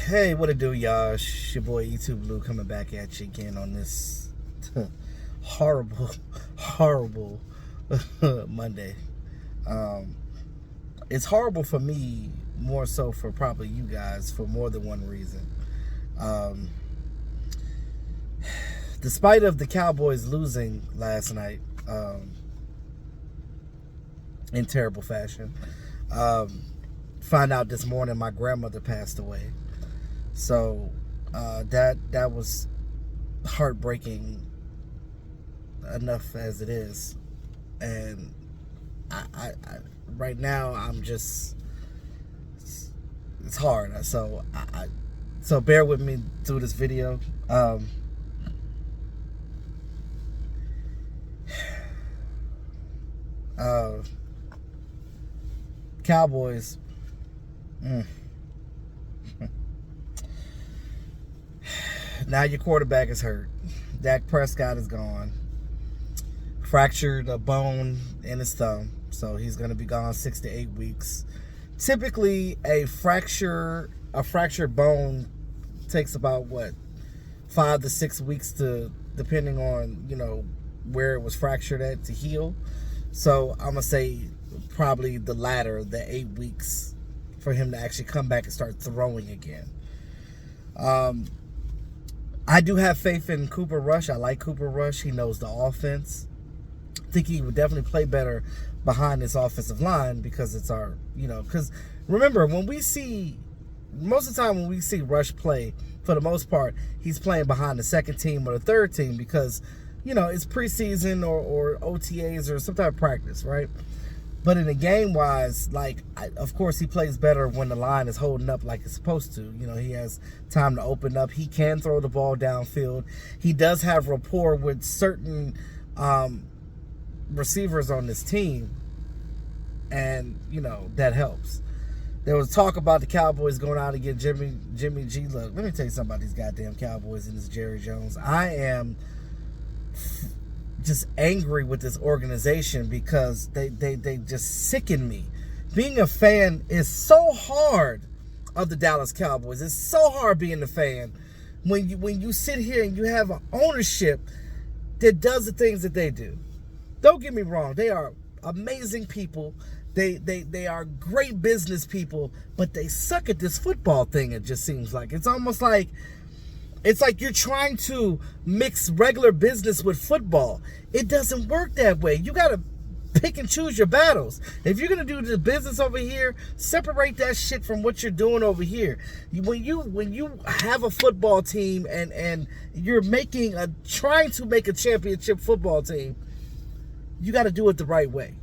Hey, what it do, y'all? It's your boy E2 Blue coming back at you again on this horrible Monday. It's horrible for me, more so for probably you guys, for more than one reason. Despite of the Cowboys losing last night in terrible fashion, find out this morning my grandmother passed away. So that was heartbreaking enough as it is, and I right now I'm just it's hard. So so bear with me through this video. Cowboys. Now your quarterback is hurt. Dak Prescott is gone. Fractured a bone in his thumb, so he's going to be gone 6 to 8 weeks. Typically, a fractured bone takes about 5 to 6 weeks to, depending on where it was fractured at, to heal. So I'm gonna say probably the latter, the 8 weeks, for him to actually come back and start throwing again. I do have faith in Cooper Rush. I like Cooper Rush. He knows the offense. I think he would definitely play better behind this offensive line because it's our, because remember, most of the time when we see Rush play, for the most part, he's playing behind the second team or the third team because, it's preseason or OTAs or some type of practice, right? But in the game-wise, of course, he plays better when the line is holding up like it's supposed to. He has time to open up. He can throw the ball downfield. He does have rapport with certain receivers on this team, and, that helps. There was talk about the Cowboys going out and get Jimmy G. Look, let me tell you something about these goddamn Cowboys and this Jerry Jones. I am just angry with this organization because they just sicken me. Being a fan is so hard of the Dallas Cowboys. It's so hard being a fan when you sit here and you have an ownership that does the things that they do. Don't get me wrong, they are amazing people. They are great business people, but they suck at this football thing. It just seems like it's almost like you're trying to mix regular business with football. It doesn't work that way. You got to pick and choose your battles. If you're going to do the business over here, separate that shit from what you're doing over here. When you have a football team and you're trying to make a championship football team, you got to do it the right way.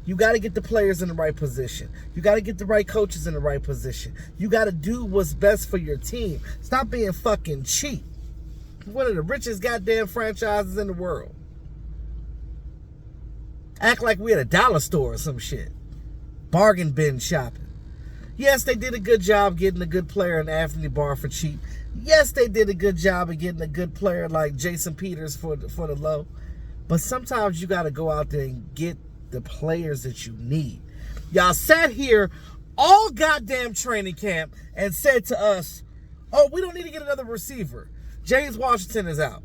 You got to get the players in the right position. You got to get the right coaches in the right position. You got to do what's best for your team. Stop being fucking cheap. One of the richest goddamn franchises in the world. Act like we at a dollar store or some shit. Bargain bin shopping. Yes, they did a good job getting a good player in Anthony Barr for cheap. Yes, they did a good job of getting a good player like Jason Peters for the low. But sometimes you got to go out there and get the players that you need. Y'all sat here all goddamn training camp and said to us, oh, we don't need to get another receiver. James Washington is out.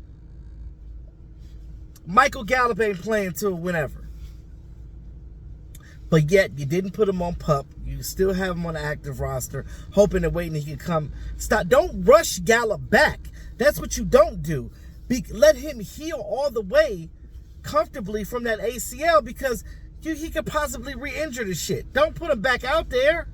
Michael Gallup ain't playing till whenever. But yet you didn't put him on PUP. You still have him on the active roster, hoping and waiting he can come. Stop. Don't rush Gallup back. That's what you don't do. Let him heal all the way comfortably from that ACL, because he could possibly re-injure the shit. Don't put him back out there.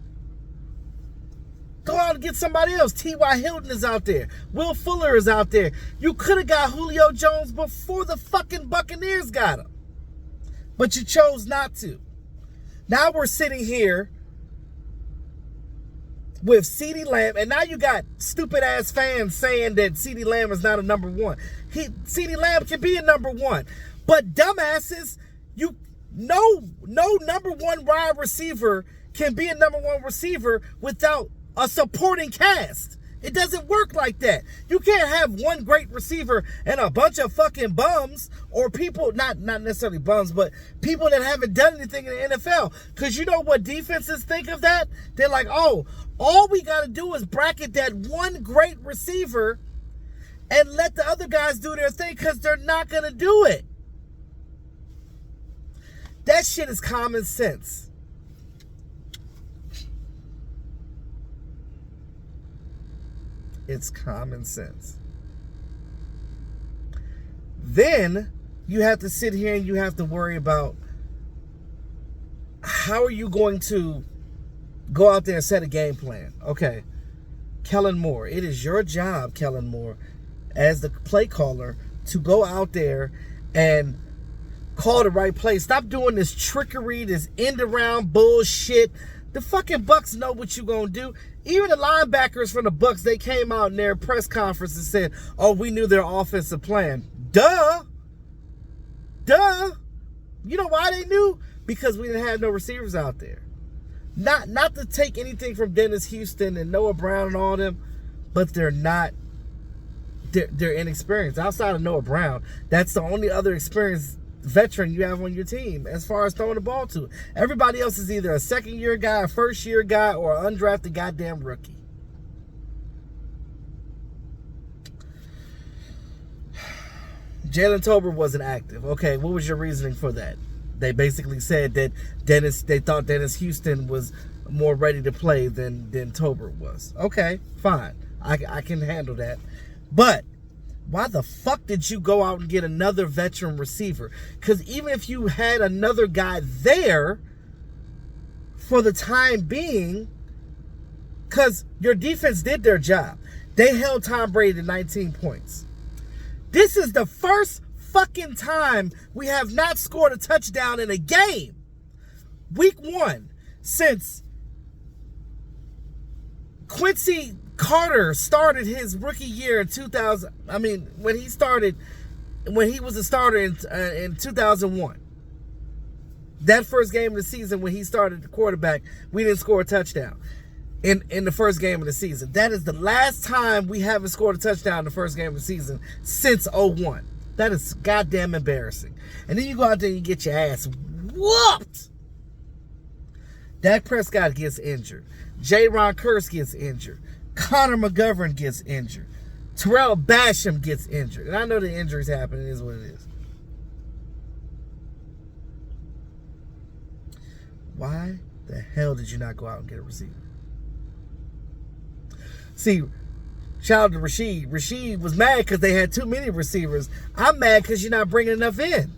Go out and get somebody else. T.Y. Hilton is out there. Will Fuller is out there. You could have got Julio Jones before the fucking Buccaneers got him. But you chose not to. Now we're sitting here with CeeDee Lamb, and now you got stupid-ass fans saying that CeeDee Lamb is not a number one. CeeDee Lamb can be a number one. But dumbasses, no number one wide receiver can be a number one receiver without a supporting cast. It doesn't work like that. You can't have one great receiver and a bunch of fucking bums, or people, not necessarily bums, but people that haven't done anything in the NFL. Because you know what defenses think of that? They're like, oh, all we got to do is bracket that one great receiver and let the other guys do their thing, because they're not going to do it. That shit is common sense. It's common sense. Then you have to sit here and you have to worry about how are you going to go out there and set a game plan. Okay, Kellen Moore, it is your job, Kellen Moore, as the play caller, to go out there and call the right play. Stop doing this trickery, this end around bullshit. The fucking Bucks know what you gonna do. Even the linebackers from the Bucks, they came out in their press conference and said, oh, we knew their offensive plan. Duh. You know why they knew? Because we didn't have no receivers out there. Not to take anything from Dennis Houston and Noah Brown and all them, but they're inexperienced. Outside of Noah Brown, that's the only other experienced veteran you have on your team as far as throwing the ball to. Everybody else is either a second-year guy, a first-year guy, or an undrafted goddamn rookie. Jalen Tolbert wasn't active. Okay, what was your reasoning for that? They basically said that they thought Dennis Houston was more ready to play than Tolbert was. Okay, fine. I can handle that. But why the fuck did you go out and get another veteran receiver? Because even if you had another guy there for the time being, because your defense did their job. They held Tom Brady to 19 points. This is the first fucking time we have not scored a touchdown in a game. Week 1 since Quincy Carter started his rookie year in 2000. I mean, when he was a starter in 2001. That first game of the season when he started the quarterback, we didn't score a touchdown in the first game of the season. That is the last time we haven't scored a touchdown in the first game of the season since 2001. That is goddamn embarrassing. And then you go out there and you get your ass whooped. Dak Prescott gets injured. J-Ron Curse gets injured. Connor McGovern gets injured. Terrell Basham gets injured. And I know the injuries happen. It is what it is. Why the hell did you not go out and get a receiver? See, shout out to Rashid. Rashid was mad because they had too many receivers. I'm mad because you're not bringing enough in.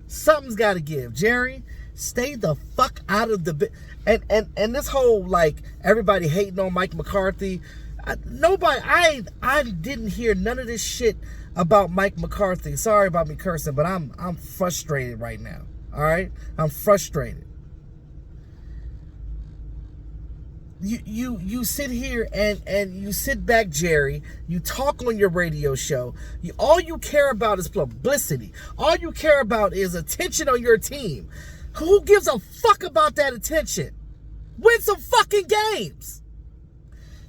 Something's got to give. Jerry, stay the fuck out of the... And this whole, like, everybody hating on Mike McCarthy. I didn't hear none of this shit about Mike McCarthy. Sorry about me cursing, but I'm frustrated right now. All right? I'm frustrated. You sit here and you sit back, Jerry. You talk on your radio show. All you care about is publicity. All you care about is attention on your team. Who gives a fuck about that attention? Win some fucking games.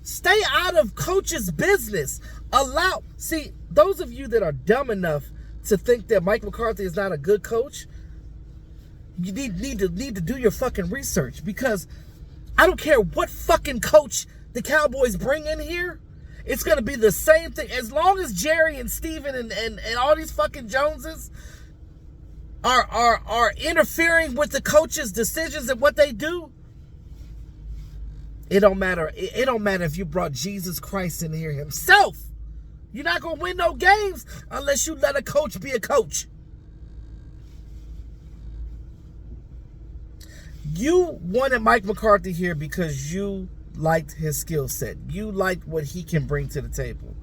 Stay out of coach's business. See, those of you that are dumb enough to think that Mike McCarthy is not a good coach, you need to do your fucking research, because I don't care what fucking coach the Cowboys bring in here. It's going to be the same thing. As long as Jerry and Steven and all these fucking Joneses are interfering with the coach's decisions and what they do, it don't matter. It don't matter if you brought Jesus Christ in here himself. You're not going to win no games unless you let a coach be a coach. You wanted Mike McCarthy here because you liked his skill set. You liked what he can bring to the table.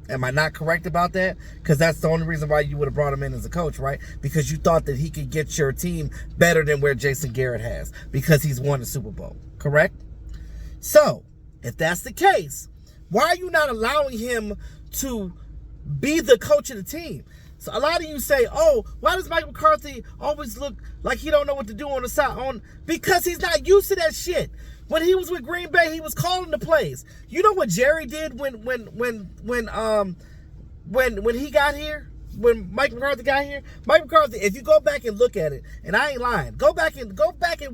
Am I not correct about that? Because that's the only reason why you would have brought him in as a coach, right? Because you thought that he could get your team better than where Jason Garrett has, because he's won the Super Bowl, correct? So, if that's the case, why are you not allowing him to be the coach of the team? So a lot of you say, oh, why does Mike McCarthy always look like he don't know what to do on the side? Because he's not used to that shit. When he was with Green Bay, he was calling the plays. You know what Jerry did when he got here? When Mike McCarthy got here? Mike McCarthy, if you go back and look at it, and I ain't lying, go back and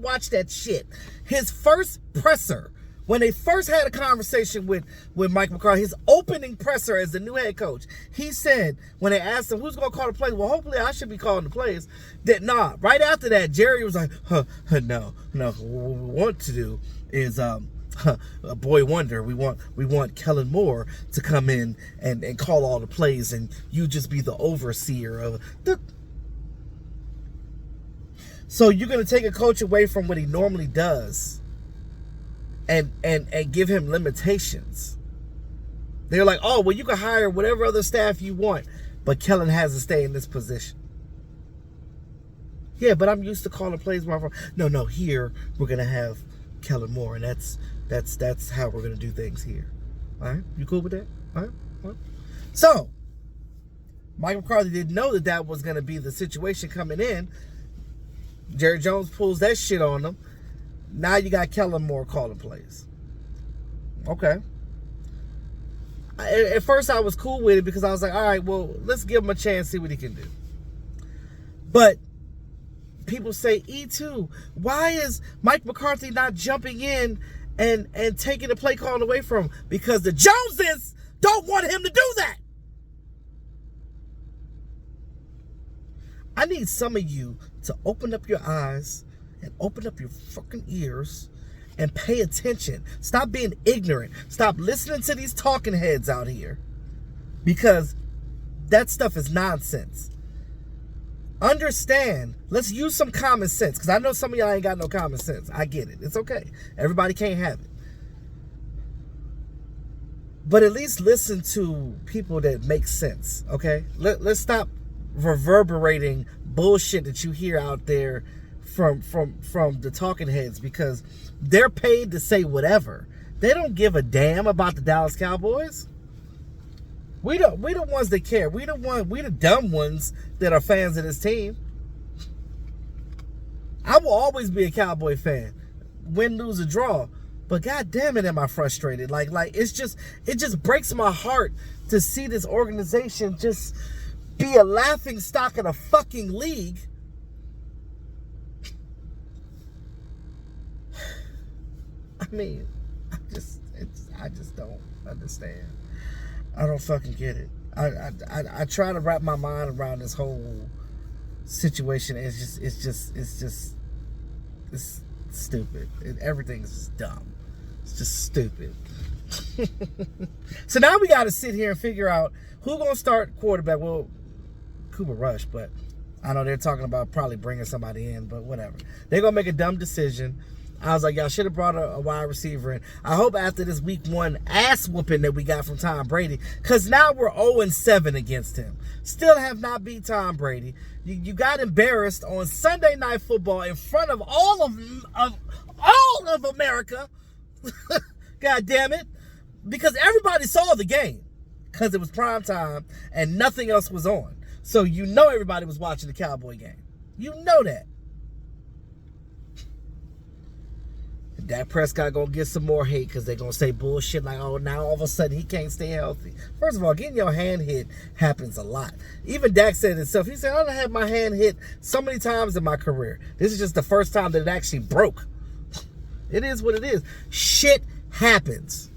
watch that shit. His first presser, when they first had a conversation with Mike McCarthy, his opening presser as the new head coach, he said, when they asked him who's going to call the plays, well, hopefully I should be calling the plays. That right after that, Jerry was like, no. What we want to do is a boy wonder. We want Kellen Moore to come in and call all the plays, and you just be the overseer of the. So you're going to take a coach away from what he normally does and give him limitations. They're like, oh, well, you can hire whatever other staff you want, but Kellen has to stay in this position. Yeah, but I'm used to calling plays. No, here we're going to have Kellen Moore, and that's how we're going to do things here. All right? You cool with that? All right? So, Mike McCarthy didn't know that was going to be the situation coming in. Jerry Jones pulls that shit on them. Now you got Kellen Moore calling plays. Okay. At first I was cool with it because I was like, all right, well, let's give him a chance, see what he can do. But people say, E2, why is Mike McCarthy not jumping in and taking the play calling away from him? Because the Joneses don't want him to do that. I need some of you to open up your eyes and open up your fucking ears and pay attention. Stop being ignorant. Stop listening to these talking heads out here, because that stuff is nonsense. Understand. Let's use some common sense, because I know some of y'all ain't got no common sense. I get it. It's okay. Everybody can't have it. But at least listen to people that make sense, okay? Let's stop reverberating bullshit that you hear out there from the talking heads, because they're paid to say whatever. They don't give a damn about the Dallas Cowboys. We the ones that care. We the dumb ones that are fans of this team. I will always be a Cowboy fan, win, lose, or draw. But god damn it, am I frustrated? Like it just breaks my heart to see this organization just be a laughing stock in a fucking league. I mean, I just don't understand. I don't fucking get it. I try to wrap my mind around this whole situation. It's stupid. Everything's just dumb. It's just stupid. So now we got to sit here and figure out who's gonna start quarterback. Well, Cooper Rush, but I know they're talking about probably bringing somebody in, but whatever. They're gonna make a dumb decision. I was like, y'all should have brought a wide receiver in. I hope after this week 1 ass whooping that we got from Tom Brady, because now we're 0-7 against him. Still have not beat Tom Brady. You got embarrassed on Sunday Night Football in front of all of America. God damn it. Because everybody saw the game, because it was prime time and nothing else was on. So you know everybody was watching the Cowboy game. You know that. Dak Prescott gonna get some more hate because they're gonna say bullshit like, oh, now all of a sudden he can't stay healthy. First of all, getting your hand hit happens a lot. Even Dak said himself, he said, I done had my hand hit so many times in my career. This is just the first time that it actually broke. It is what it is. Shit happens.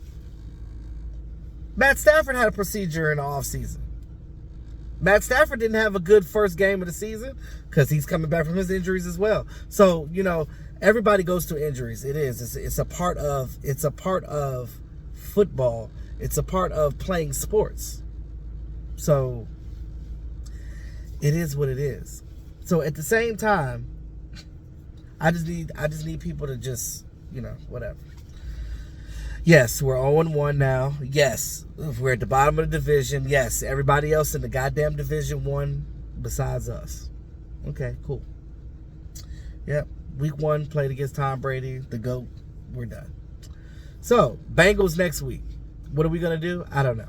Matt Stafford had a procedure in the offseason. Matt Stafford didn't have a good first game of the season because he's coming back from his injuries as well. So, everybody goes through injuries. It is. It's a part of football. It's a part of playing sports. So it is what it is. So at the same time, I just need people to just, whatever. Yes, we're 0-1 now. Yes, we're at the bottom of the division. Yes, everybody else in the goddamn division won besides us. Okay, cool. Yep. Week 1 played against Tom Brady, the GOAT. We're done. So, Bengals next week. What are we going to do? I don't know.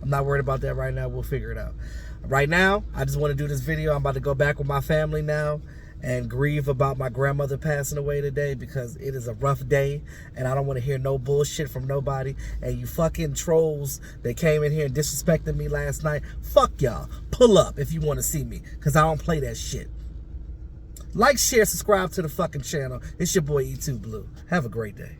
I'm not worried about that right now. We'll figure it out. Right now, I just want to do this video. I'm about to go back with my family now. and grieve about my grandmother passing away today, because it is a rough day and I don't want to hear no bullshit from nobody. And you fucking trolls that came in here and disrespected me last night, fuck y'all. Pull up if you want to see me, because I don't play that shit. Like, share, subscribe to the fucking channel. It's your boy E2 Blue. Have a great day.